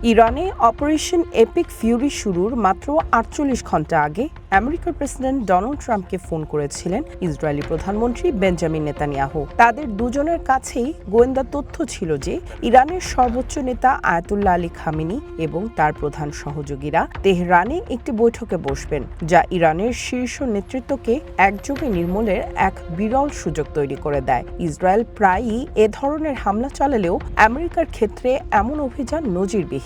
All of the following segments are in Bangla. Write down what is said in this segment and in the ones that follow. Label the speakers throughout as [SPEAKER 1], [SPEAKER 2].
[SPEAKER 1] ইরানে অপারেশন এপিক ফিউরি শুরুর মাত্র ৪৮ ঘণ্টা আগে আমেরিকার প্রেসিডেন্ট ডোনাল্ড ট্রাম্পকে ফোন করেছিলেন ইসরায়েলি প্রধানমন্ত্রী বেঞ্জামিন নেতানিয়াহু। তাদের দুজনের কাছেই গোয়েন্দা তথ্য ছিল যে ইরানের সর্বোচ্চ নেতা আয়াতুল্লাহ আলী খামেনি এবং তার প্রধান সহযোগীরা তেহরানে একটি বৈঠকে বসবেন, যা ইরানের শীর্ষ নেতৃত্বকে একযোগে নির্মূলের এক বিরল সুযোগ তৈরি করে দেয়। ইসরায়েল প্রায়ই এ ধরনের হামলা চালালেও আমেরিকার ক্ষেত্রে এমন অভিযান নজিরবিহীন।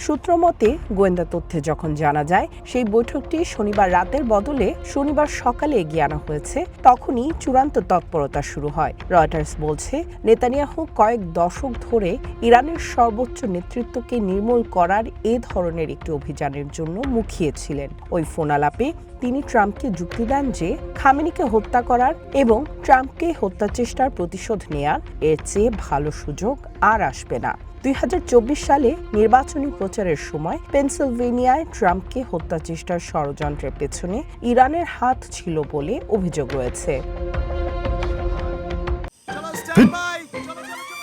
[SPEAKER 1] সূত্র মতে, গোয়েন্দা তথ্যে যখন জানা যায় সেই বৈঠকটি শনিবার রাতের বদলে শনিবার সকালে এগিয়ে আনা হয়েছে, তখনই চূড়ান্ত তৎপরতা শুরু হয়। রয়টার্স বলছে, নেতানিয়াহু কয়েক দশক ধরে ইরানের সর্বোচ্চ নেতৃত্বকে নির্মূল করার এ ধরনের একটি অভিযানের জন্য মুখিয়েছিলেন। ওই ফোন আলাপে তিনি ট্রাম্পকে যুক্তি দেন যে খামেনিকে হত্যা করার এবং ট্রাম্পকে হত্যা চেষ্টার প্রতিশোধ নেয়ার এর চেয়ে ভালো সুযোগ আর আসবে না। ২০২৪ সালে নির্বাচনী প্রচারের সময় পেনসিলভেনিয়ায় ট্রাম্পকে হত্যা চেষ্টার ষড়যন্ত্রের পেছনে ইরানের হাত ছিল বলে অভিযোগ রয়েছে।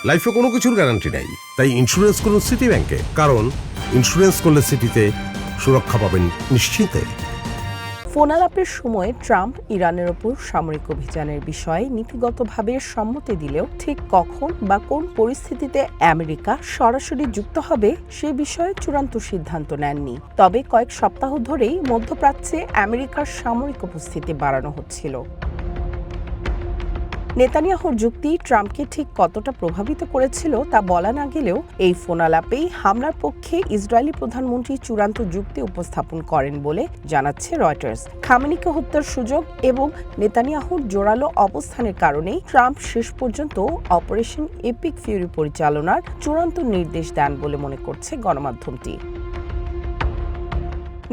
[SPEAKER 2] লাইফে কোনো কিছুর গ্যারান্টি নাই, তাই ইন্স্যুরেন্স করুন সিটি ব্যাংকে, কারণ ইন্স্যুরেন্স করলে সিটিতে সুরক্ষা পাবেন নিশ্চিন্তে।
[SPEAKER 1] ফোন আলাপের সময় ট্রাম্প ইরানের ওপর সামরিক অভিযানের বিষয়ে নীতিগতভাবে সম্মতি দিলেও ঠিক কখন বা কোন পরিস্থিতিতে আমেরিকা সরাসরি যুক্ত হবে সে বিষয়ে চূড়ান্ত সিদ্ধান্ত নেননি। তবে কয়েক সপ্তাহ ধরেই মধ্যপ্রাচ্যে আমেরিকার সামরিক উপস্থিতি বাড়ানো হচ্ছিল। নেতানিয়াহুর যুক্তি ট্রাম্পকে ঠিক কতটা প্রভাবিত করেছিল তা বলা না গেলেও এই ফোন আলাপেই হামলার পক্ষে ইসরায়েলি প্রধানমন্ত্রী চূড়ান্ত যুক্তি উপস্থাপন করেন বলে জানাচ্ছে রয়টার্স। খামেনিকে হত্যার সুযোগ এবং নেতানিয়াহুর জোরালো অবস্থানের কারণেই ট্রাম্প শেষ পর্যন্ত অপারেশন এপিক ফিউরি পরিচালনার চূড়ান্ত নির্দেশ দেন বলে মনে করছে গণমাধ্যমটি।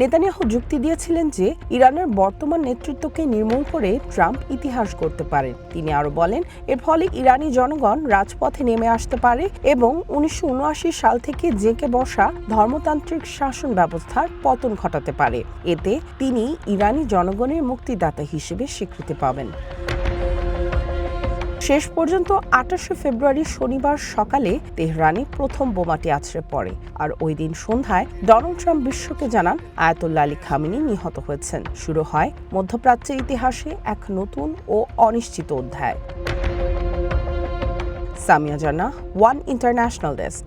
[SPEAKER 1] নেতানিয়াহু যুক্তি দিয়েছিলেন যে ইরানের বর্তমান নেতৃত্বকে নির্মূল করে ট্রাম্প ইতিহাস গড়তে পারেন। তিনি আরও বলেন, এর ফলে ইরানি জনগণ রাজপথে নেমে আসতে পারে এবং ১৯৭৯ সাল থেকে জেঁকে বসা ধর্মতান্ত্রিক শাসন ব্যবস্থার পতন ঘটাতে পারে। এতে তিনি ইরানি জনগণের মুক্তিদাতা হিসেবে স্বীকৃতি পাবেন। শেষ পর্যন্ত ২৮ ফেব্রুয়ারি শনিবার সকালে তেহরানে প্রথম বোমাটি আছড়ে পড়ে, আর ওই দিন সন্ধ্যায় ডোনাল্ড ট্রাম্প বিশ্বকে জানান আয়াতুল্লাহ আলী খামেনি নিহত হয়েছেন। শুরু হয় মধ্যপ্রাচ্যের ইতিহাসে এক নতুন ও অনিশ্চিত অধ্যায়। সামিয়া জান্নাহ, ওয়ান ইন্টারন্যাশনাল ডেস্ক।